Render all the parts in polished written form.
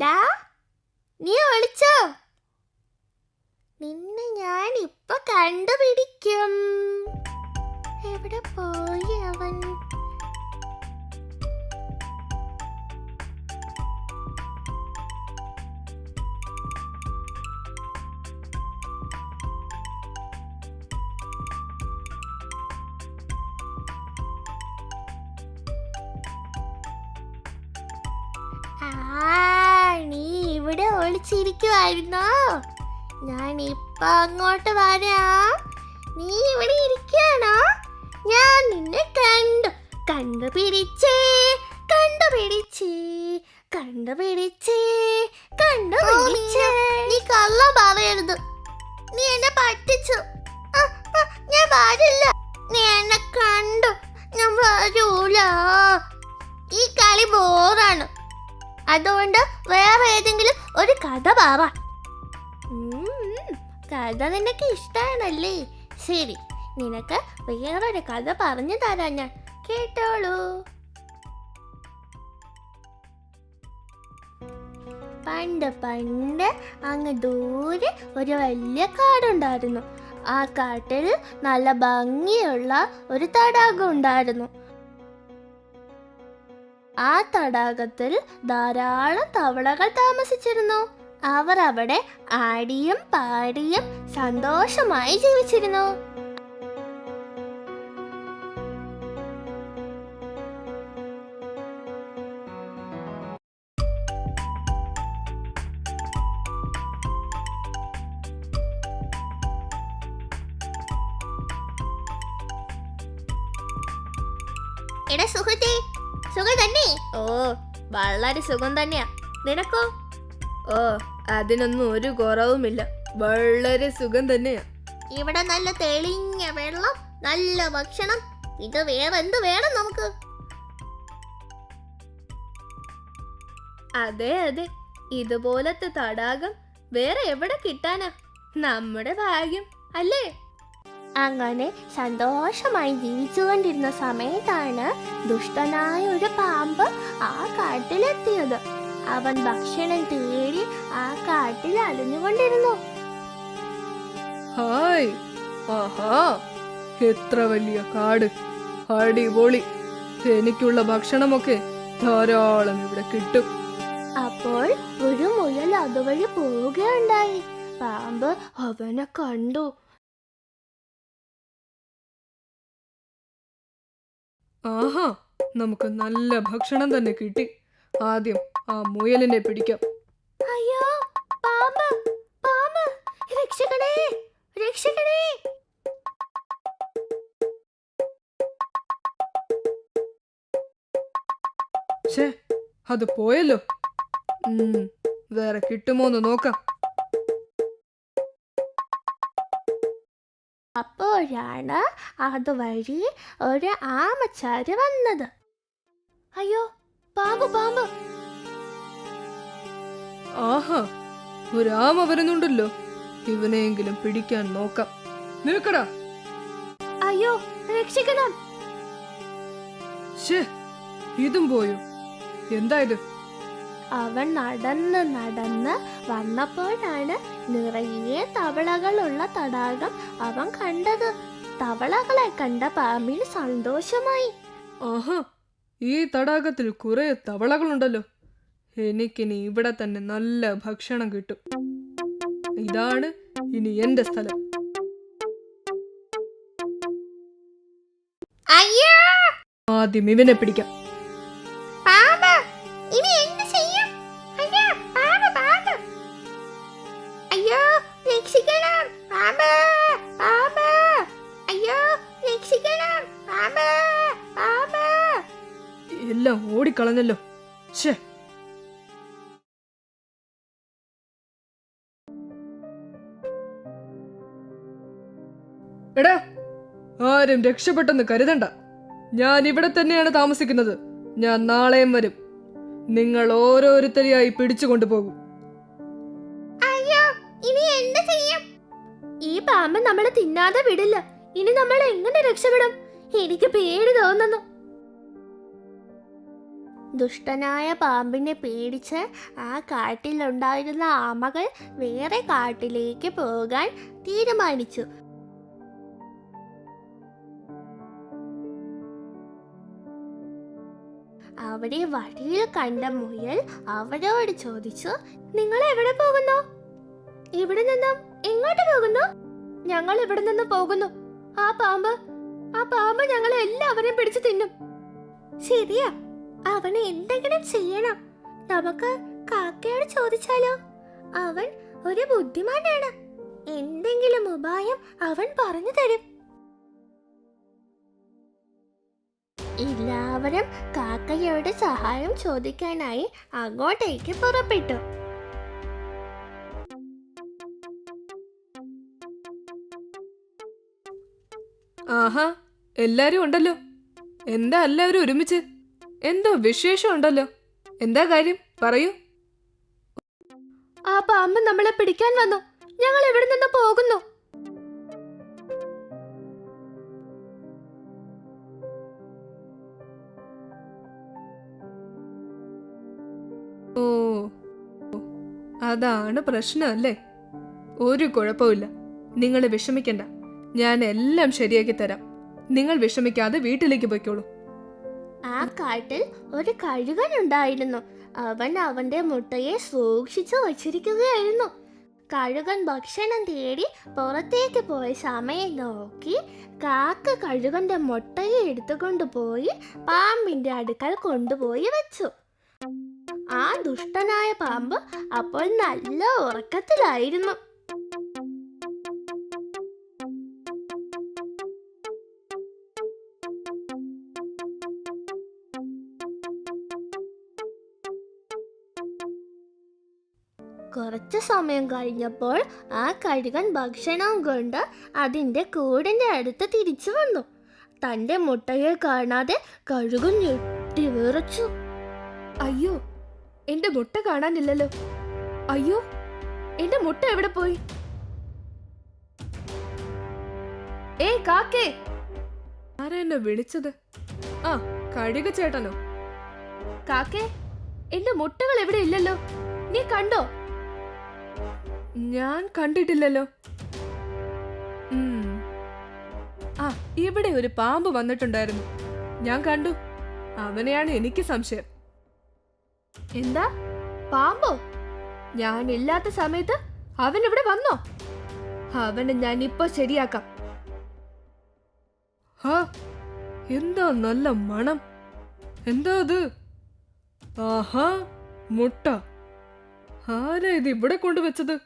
ഡാ, നീ ഒളിച്ചോ? നിന്നെ ഞാൻ ഇപ്പൊ കണ്ടുപിടിക്കും. എവിടെ പോയി അവൻ? നീ ഇവിടെ ഒളിച്ചിരിക്കുവായിരുന്നോ? ഞാൻ ഇപ്പൊ അങ്ങോട്ട് വരാം. നീ ഇവിടെ ഇരിക്കാണോ? ഞാൻ നിന്നെ കണ്ടുപിടിച്ചേ. നീ കള്ളം പറയരുത്. നീ എന്നെ പറ്റിച്ചു. ഞാൻ പാടില്ല. നീ എന്നെ കണ്ടു. ഞാൻ വരൂല. ഈ കളി ബോറാണ്. അതുകൊണ്ട് വേറെ ഏതെങ്കിലും ഒരു കഥ പറ. കഥ നിനക്ക് ഇഷ്ടാണല്ലേ? ശരി, നിനക്ക് വേറൊരു കഥ പറഞ്ഞു തരാം ഞാൻ. കേട്ടോളൂ. പണ്ട് പണ്ട് അങ്ങ് ദൂരെ ഒരു വലിയ കാടുണ്ടായിരുന്നു. ആ കാട്ടിൽ നല്ല ഭംഗിയുള്ള ഒരു തടാകം ഉണ്ടായിരുന്നു. ആ തടാകത്തിൽ ധാരാളം തവളകൾ താമസിച്ചിരുന്നു. അവർ അവിടെ ആടിയും പാടിയും സന്തോഷമായി ജീവിച്ചിരുന്നു. എടാ സുഹൃത്തേ, സുഖം തന്നെ? ഓ, വളരെ സുഖം തന്നെയാ. നിനക്കോ? ഓ, അതിനൊന്നും ഒരു കുറവുമില്ല. വളരെ സുഖം തന്നെയാ. ഇവിടെ നല്ല തെളിഞ്ഞ വെള്ളം, നല്ല ഭക്ഷണം. ഇത് വേറെ എന്ത് വേണം നമുക്ക്? അതെ അതെ, ഇതുപോലത്തെ തടാകം വേറെ എവിടെ കിട്ടാനാ? നമ്മുടെ ഭാഗ്യം അല്ലേ? അങ്ങനെ സന്തോഷമായി ജീവിച്ചുകൊണ്ടിരുന്ന സമയത്താണ് ദുഷ്ടനായ ഒരു പാമ്പ് ആ കാട്ടിലെത്തിയത്. അവൻ ഭക്ഷണം തേടി ആ കാട്ടിൽ അലഞ്ഞുകൊണ്ടിരുന്നു. ഹായ്, ആഹാ, എത്ര വലിയ കാട്! അടിപൊളി! എനിക്കുള്ള ഭക്ഷണമൊക്കെ ധാരാളം ഇവിടെ കിട്ടും. അപ്പോൾ ഒരു മുയൽ അതുവഴി പോവുകയുണ്ടായി. പാമ്പ് അവനെ കണ്ടു. ആഹാ, നമുക്ക് നല്ല ഭക്ഷണം തന്നെ കിട്ടി. ആദ്യം ആ മുയലിനെ പിടിക്കാം. അയ്യോ, പാമ്പ്! പാമ്പ്! രക്ഷിക്കണേ! രക്ഷിക്കണേ! ഛേ, അത് പോയല്ലോ. വേറെ കിട്ടുമോന്ന് നോക്കാം. അപ്പോഴാണ് അതുവഴി ഒരു ആമച്ചാര് വന്നത്. അയ്യോ, പാമ്പ്! പാമ്പ്! ആഹാ, ഒരു ആമ വരുന്നുണ്ടല്ലോ. ഇവനെയെങ്കിലും പിടിക്കാൻ നോക്കാം. നിൽക്കടാ! അയ്യോ, രക്ഷിക്കണം! ഛേ, ഇതും പോയോ? എന്തായത്? അവൻ നടന്ന് നടന്ന് വന്നപ്പോഴാണ് നിറയെ തവളകളുള്ള തടാകം അവൻ കണ്ടത്. തവളകളെ കണ്ട പാമ്പിന് സന്തോഷമായി. ആഹാ, ഈ തടാകത്തിൽ കുറെ തവളകളുണ്ടല്ലോ. എനിക്കിനി ഇവിടെ തന്നെ നല്ല ഭക്ഷണം കിട്ടും. ഇതാണ് ഇനി എന്റെ സ്ഥലം. ആദ്യം ഇവനെ പിടിക്കാം. എല്ലാം ഓടിക്കളഞ്ഞല്ലോ. ഛേ, എടാ, ആരും രക്ഷപ്പെട്ടെന്ന് കരുതണ്ട. ഞാൻ ഇവിടെ തന്നെയാണ് താമസിക്കുന്നത്. ഞാൻ നാളെയും വരും. നിങ്ങൾ ഓരോരുത്തരെയായി പിടിച്ചു കൊണ്ടുപോകും. ഈ പാമ്പ് നമ്മളെ തിന്നാതെ വിടില്ല. ഇനി നമ്മൾ എങ്ങനെ രക്ഷപ്പെടും? എനിക്ക് പേടി തോന്നുന്നു. ദുഷ്ടനായ പാമ്പിനെ പേടിച്ച് ആ കാട്ടിലുണ്ടായിരുന്ന ആമകൾ വേറെ കാട്ടിലേക്ക് പോകാൻ തീരുമാനിച്ചു. അവിടെ വഴിയിൽ കണ്ട മുയൽ അവരോട് ചോദിച്ചു, നിങ്ങൾ എവിടെ പോകുന്നു? ഇവിടെ നിന്നും എങ്ങോട്ട് പോകുന്നു? ഞങ്ങൾ ഇവിടെ നിന്ന് പോകുന്നു. ആ പാമ്പ് ഞങ്ങളെ എല്ലാവരെയും പിടിച്ചു തിന്നും. ശരിയാ, അവന് എന്തെങ്കിലും ചെയ്യണം. നമുക്ക് കാക്കയോട് ചോദിച്ചാലോ? അവൻ ഒരു ബുദ്ധിമാനാണ്. എന്തെങ്കിലും ഉപായം അവൻ പറഞ്ഞു തരും. എല്ലാവരും കാക്കയോട് സഹായം ചോദിക്കാനായി അങ്ങോട്ടേക്ക് പുറപ്പെട്ടു. ആഹാ, എല്ലാരും ഉണ്ടല്ലോ. എന്താ എല്ലാവരും ഒരുമിച്ച്? എന്തോ വിശേഷം ഉണ്ടല്ലോ. എന്താ കാര്യം, പറയൂ. ആ പാമ്പ് നമ്മളെ പിടിക്കാൻ വന്നു. ഞങ്ങൾ ഇവിടെ നിന്ന് പോകുന്നു. ഓ, അതാണ് പ്രശ്നം അല്ലേ? ഒരു കുഴപ്പമില്ല, നിങ്ങൾ വിഷമിക്കണ്ട. ഞാൻ എല്ലാം ശരിയാക്കി തരാം. നിങ്ങൾ വിഷമിക്കാതെ വീട്ടിലേക്ക് പോയിക്കോളൂ. ആ കാട്ടിൽ ഒരു കഴുകൻ ഉണ്ടായിരുന്നു. അവൻ അവന്റെ മുട്ടയെ സൂക്ഷിച്ചു വച്ചിരിക്കുകയായിരുന്നു. കഴുകൻ ഭക്ഷണം തേടി പുറത്തേക്ക് പോയ സമയം നോക്കി കാക്ക കഴുകന്റെ മുട്ടയെ എടുത്തുകൊണ്ടുപോയി പാമ്പിന്റെ അടുക്കൽ കൊണ്ടുപോയി വെച്ചു. ആ ദുഷ്ടനായ പാമ്പ് അപ്പോൾ നല്ല ഉറക്കത്തിലായിരുന്നു. കുറച്ചു സമയം കഴിഞ്ഞപ്പോൾ ആ കഴുകൻ ഭക്ഷണം കൊണ്ട് അതിന്റെ കൂടിന്റെ അടുത്ത് തിരിച്ചു വന്നു. തന്റെ മുട്ടയെ കാണാതെ കഴുകൻ ഞെട്ടി വിറച്ചു. അയ്യോ, എന്റെ മുട്ട കാണാനില്ലല്ലോ. അയ്യോ, എന്റെ മുട്ട എവിടെ പോയി? കാക്കേ, ആരാ എന്നെ വിളിച്ചത്? ആ, കഴുക ചേട്ടനോ? കാക്കേ, എന്റെ മുട്ടകൾ എവിടെ ഇല്ലല്ലോ. നീ കണ്ടോ? ഞാൻ കണ്ടിട്ടില്ലല്ലോ. ആ, ഇവിടെ ഒരു പാമ്പ് വന്നിട്ടുണ്ടായിരുന്നു. ഞാൻ കണ്ടു. അവനെയാണ് എനിക്ക് സംശയം. എന്താ, പാമ്പോ? ഞാൻ ഇല്ലാത്ത സമയത്ത് അവൻ ഇവിടെ വന്നോ? അവനെ ഞാൻ ഇപ്പൊ ശരിയാക്കാം. ഹാ, എന്താ നല്ല മണം. എന്താ അത്? ആഹാ, മുട്ട. ആരാ ഇത് ഇവിടെ കൊണ്ടുവച്ചത്?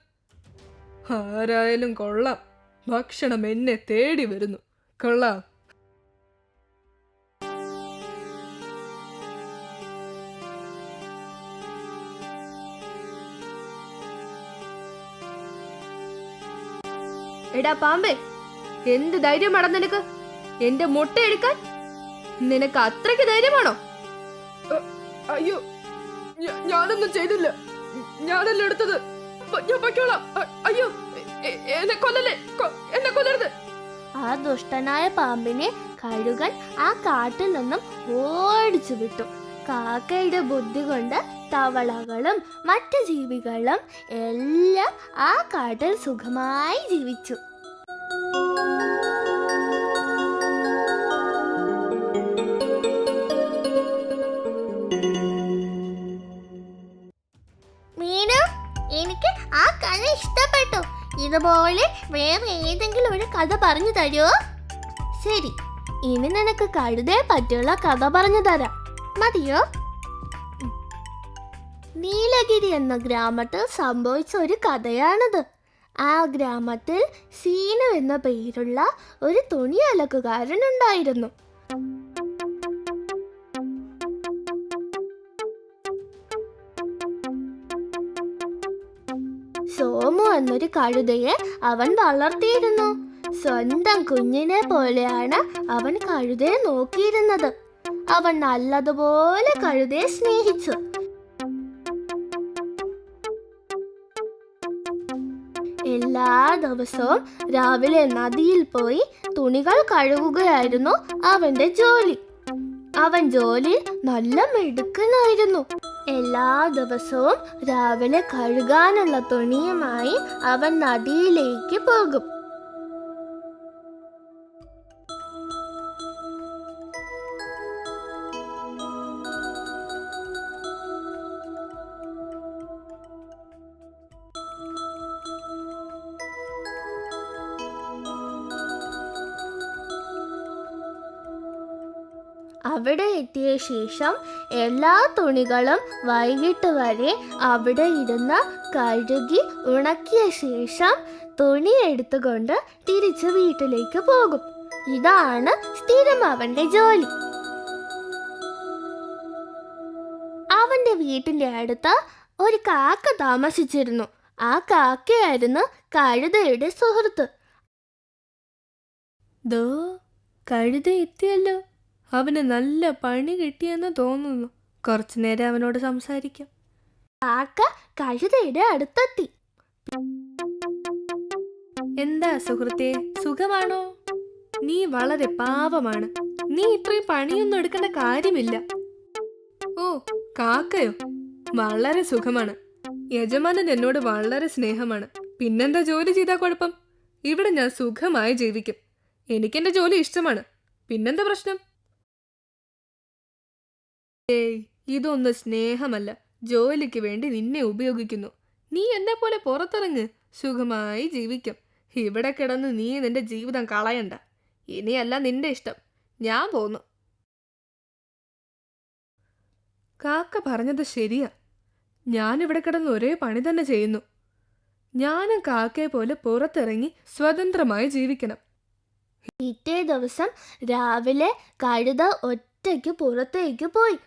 ആരായാലും കൊള്ളാം. ഭക്ഷണം എന്നെ തേടി വരുന്നു. കൊള്ളാം. എടാ പാമ്പേ, എന്ത് ധൈര്യമാടാ നിനക്ക് എന്റെ മുട്ട എടുക്കാൻ? നിനക്ക് അത്രയ്ക്ക് ധൈര്യമാണോ? അയ്യോ, ഞാനൊന്നും ചെയ്തില്ല. ഞാനല്ല എടുത്തത്. ഞാൻ പൊയ്ക്കോളാം. അയ്യോ, എന്നെ കൊല്ലല്ലേ, എന്നെ കൊല്ലരുത്. ആ ദുഷ്ടനായ പാമ്പിനെ കഴുകൻ ആ കാട്ടിൽ നിന്നും ഓടിച്ചു വിട്ടു. കാക്കയുടെ ബുദ്ധി കൊണ്ട് തവളകളും മറ്റു ജീവികളും എല്ലാം ആ കാട്ടിൽ സുഖമായി ജീവിച്ചു. മീനു, എനിക്ക് ആ കഥ ഇഷ്ടപ്പെട്ടു. ഇതുപോലെ വേറെ ഏതെങ്കിലും ഒരു കഥ പറഞ്ഞു തരുമോ? ശരി, ഇനി നിനക്ക് കഴുതയെ പറ്റിയുള്ള കഥ പറഞ്ഞു തരാം. മതിയോ? നീലഗിരി എന്ന ഗ്രാമത്തിൽ സംഭവിച്ച ഒരു കഥയാണിത്. ആ ഗ്രാമത്തിൽ സീനു എന്ന പേരുള്ള ഒരു തുണി അലക്കുകാരനുണ്ടായിരുന്നു. സോമു എന്നൊരു കഴുതയെ അവൻ വളർത്തിയിരുന്നു. സ്വന്തം കുഞ്ഞിനെ പോലെയാണ് അവൻ കഴുതയെ നോക്കിയിരുന്നത്. അവൻ നല്ലതുപോലെ കഴുതയെ സ്നേഹിച്ചു. എല്ലാ ദിവസവും രാവിലെ നദിയിൽ പോയി തുണികൾ കഴുകുകയായിരുന്നു അവന്റെ ജോലി. അവൻ ജോലിയിൽ നല്ല മിടുക്കനായിരുന്നു. എല്ലാ ദിവസവും രാവിലെ കഴുകാനുള്ള തുണിയുമായി അവൻ നദിയിലേക്ക് പോകും. അവിടെ എത്തിയ ശേഷം എല്ലാ തുണികളും വൈകിട്ട് വരെ അവിടെ ഇരുന്ന് കഴുകി ഉണക്കിയ ശേഷം തുണി എടുത്തുകൊണ്ട് തിരിച്ച് വീട്ടിലേക്ക് പോകും. ഇതാണ് സ്ഥിരം അവന്റെ ജോലി. അവന്റെ വീട്ടിന്റെ അടുത്ത് ഒരു കാക്ക താമസിച്ചിരുന്നു. ആ കാക്കയായിരുന്നു കഴുതയുടെ സുഹൃത്ത്. ദോ കഴുത എത്തിയല്ലോ. അവന് നല്ല പണി കിട്ടിയെന്ന് തോന്നുന്നു. കുറച്ചു നേരം അവനോട് സംസാരിക്കാം. കാക്ക കഴുതയുടെ അടുത്തെത്തി. എന്താ സുഹൃത്തേ, സുഖമാണോ? നീ വളരെ പാവമാണ്. നീ ഇത്രയും പണിയൊന്നും എടുക്കേണ്ട കാര്യമില്ല. ഓ, കാക്കയോ? വളരെ സുഖമാണ്. യജമാനൻ എന്നോട് വളരെ സ്നേഹമാണ്. പിന്നെന്താ ജോലി ചെയ്താൽ കുഴപ്പം? ഇവിടെ ഞാൻ സുഖമായി ജീവിക്കും. എനിക്കെന്റെ ജോലി ഇഷ്ടമാണ്. പിന്നെന്താ പ്രശ്നം? ഏയ്, ഇതൊന്നും സ്നേഹമല്ല. ജോലിക്ക് വേണ്ടി നിന്നെ ഉപയോഗിക്കുന്നു. നീ എന്നെ പോലെ പുറത്തിറങ്ങ്, സുഖമായി ജീവിക്കും. ഇവിടെ കിടന്ന് നീ നിന്റെ ജീവിതം കളയണ്ട. ഇനിയല്ല നിന്റെ ഇഷ്ടം. ഞാൻ പോന്നു. കാക്ക പറഞ്ഞത് ശരിയാ. ഞാനിവിടെ കിടന്ന് ഒരേ പണി തന്നെ ചെയ്യുന്നു. ഞാനും കാക്കയെ പോലെ പുറത്തിറങ്ങി സ്വതന്ത്രമായി ജീവിക്കണം. പിറ്റേ ദിവസം രാവിലെ കഴുത ഒറ്റയ്ക്ക് പുറത്തേക്ക് പോയി.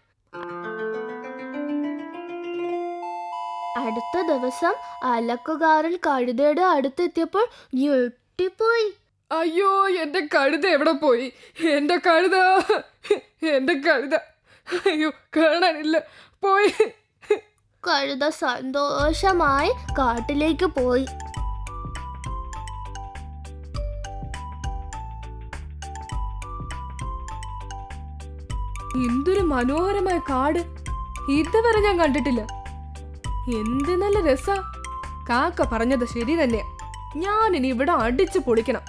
അടുത്ത ദിവസം അലക്കുകാരൻ കഴുതയുടെ അടുത്തെത്തിയപ്പോൾ ഞെട്ടിപ്പോയി. അയ്യോ, എന്റെ കഴുത എവിടെ പോയി? എന്റെ കഴുത, എന്റെ കഴുത, അയ്യോ കാണാനില്ല, പോയി. കഴുത സന്തോഷമായി കാട്ടിലേക്ക് പോയി. എന്തൊരു മനോഹരമായ കാട്! ഇതുവരെ ഞാൻ കണ്ടിട്ടില്ല. എന്ത് നല്ല രസാ! കാക്ക പറഞ്ഞത് ശരി തന്നെയാ. ഞാനിനി ഇവിടെ അടിച്ചു പൊളിക്കണം.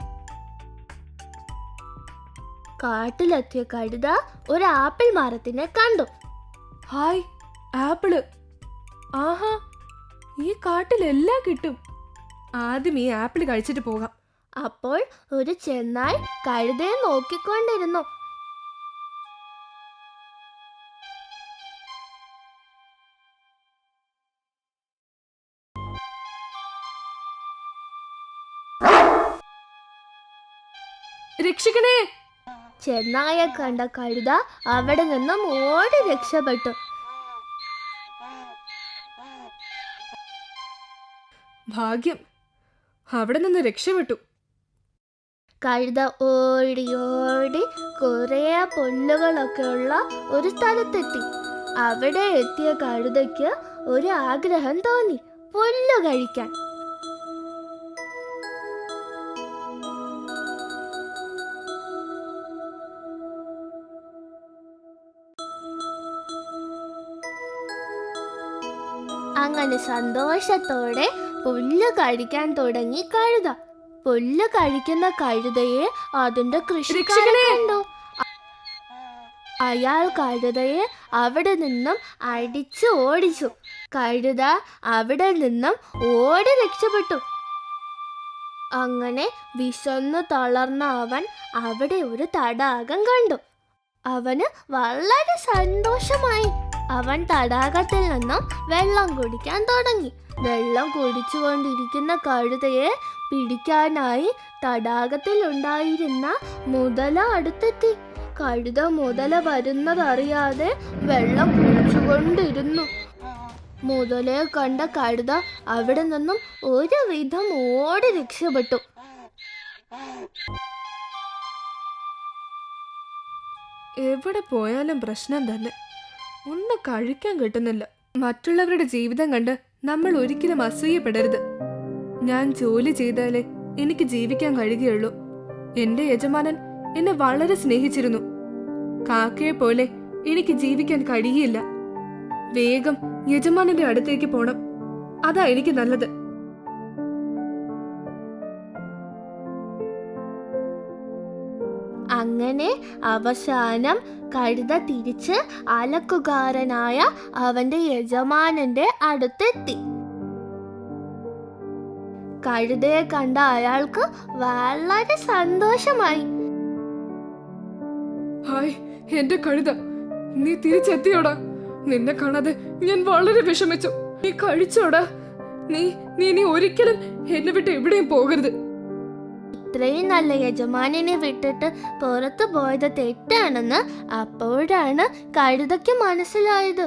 കാട്ടിലെത്തിയ കഴുത ഒരു ആപ്പിൾ മരത്തിനെ കണ്ടു. Hi, apple! ആഹാ, ഈ കാട്ടിലെല്ലാം കിട്ടും. ആദ്യം ഈ ആപ്പിൾ കഴിച്ചിട്ട് പോകാം. അപ്പോൾ ഒരു ചെന്നായ് കഴുതയെ നോക്കിക്കൊണ്ടിരുന്നു. രക്ഷിക്കണേ! ചെന്നായെ കണ്ട കഴുത അവിടെ നിന്നും ഓടി രക്ഷപ്പെട്ടു. ഭാഗ്യം, അവിടെ നിന്ന് രക്ഷപ്പെട്ടു. കഴുത ഓടി ഓടി കുറേ പുല്ലുകളൊക്കെ ഉള്ള ഒരു സ്ഥലത്തെത്തി. അവിടെ എത്തിയ കഴുതയ്ക്ക് ഒരു ആഗ്രഹം തോന്നി, പുല്ല് കഴിക്കാൻ. അങ്ങനെ സന്തോഷത്തോടെ പുല്ല് കഴിക്കാൻ തുടങ്ങി കഴുത. പുല്ല് കഴിക്കുന്ന കഴുതയെ അതിന്റെ കൃഷിക്കാരൻ കണ്ടു. അയാൾ കഴുതയെ അവിടെ നിന്നും അടിച്ചു ഓടിച്ചു. കഴുത അവിടെ നിന്നും ഓടി രക്ഷപ്പെട്ടു. അങ്ങനെ വിശന്നു തളർന്ന അവൻ അവിടെ ഒരു തടാകം കണ്ടു. അവന് വളരെ സന്തോഷമായി. അവൻ തടാകത്തിൽ നിന്നും വെള്ളം കുടിക്കാൻ തുടങ്ങി. വെള്ളം കുടിച്ചുകൊണ്ടിരിക്കുന്ന കഴുതയെ പിടിക്കാനായി തടാകത്തിൽ ഉണ്ടായിരുന്ന മുതല അടുത്തെത്തി. കഴുത മുതല വരുന്നതറിയാതെ വെള്ളം കുടിച്ചുകൊണ്ടിരുന്നു. മുതലയെ കണ്ട കഴുത അവിടെ നിന്നും ഒരുവിധം ഓടി രക്ഷപ്പെട്ടു. എവിടെ പോയാലും പ്രശ്നം തന്നെ. ഒന്നും കഴിക്കാൻ കിട്ടുന്നില്ല. മറ്റുള്ളവരുടെ ജീവിതം കണ്ട് നമ്മൾ ഒരിക്കലും അസൂയപ്പെടരുത്. ഞാൻ ജോലി ചെയ്താലേ എനിക്ക് ജീവിക്കാൻ കഴിയുകയുള്ളൂ. എന്റെ യജമാനൻ എന്നെ വളരെ സ്നേഹിച്ചിരുന്നു. കാക്കയെ പോലെ എനിക്ക് ജീവിക്കാൻ കഴിയില്ല. വേഗം യജമാനന്റെ അടുത്തേക്ക് പോണം. അതാ എനിക്ക് നല്ലത്. അങ്ങനെ അവസാനം കഴുത തിരിച്ച് അലക്കുകാരനായ അവന്റെ യജമാനന്റെ അടുത്തെത്തി. കഴുതയെ കണ്ട അയാൾക്ക് വളരെ സന്തോഷമായി. ഹായ് എന്റെ കഴുത, നീ തിരിച്ചെത്തിയോടാ. നിന്നെ കാണാതെ ഞാൻ വളരെ വിഷമിച്ചു. നീ കഴിച്ചോടാ. നീ നീ ഒരിക്കലും എന്നെ വിട്ട് എവിടെയും പോകരുത്. ഇത്രയും നല്ല യജമാനനെ വിട്ടിട്ട് പുറത്തു പോയത് തെറ്റാണെന്ന് അപ്പോഴാണ് കഴുതയ്ക്ക് മനസ്സിലായത്.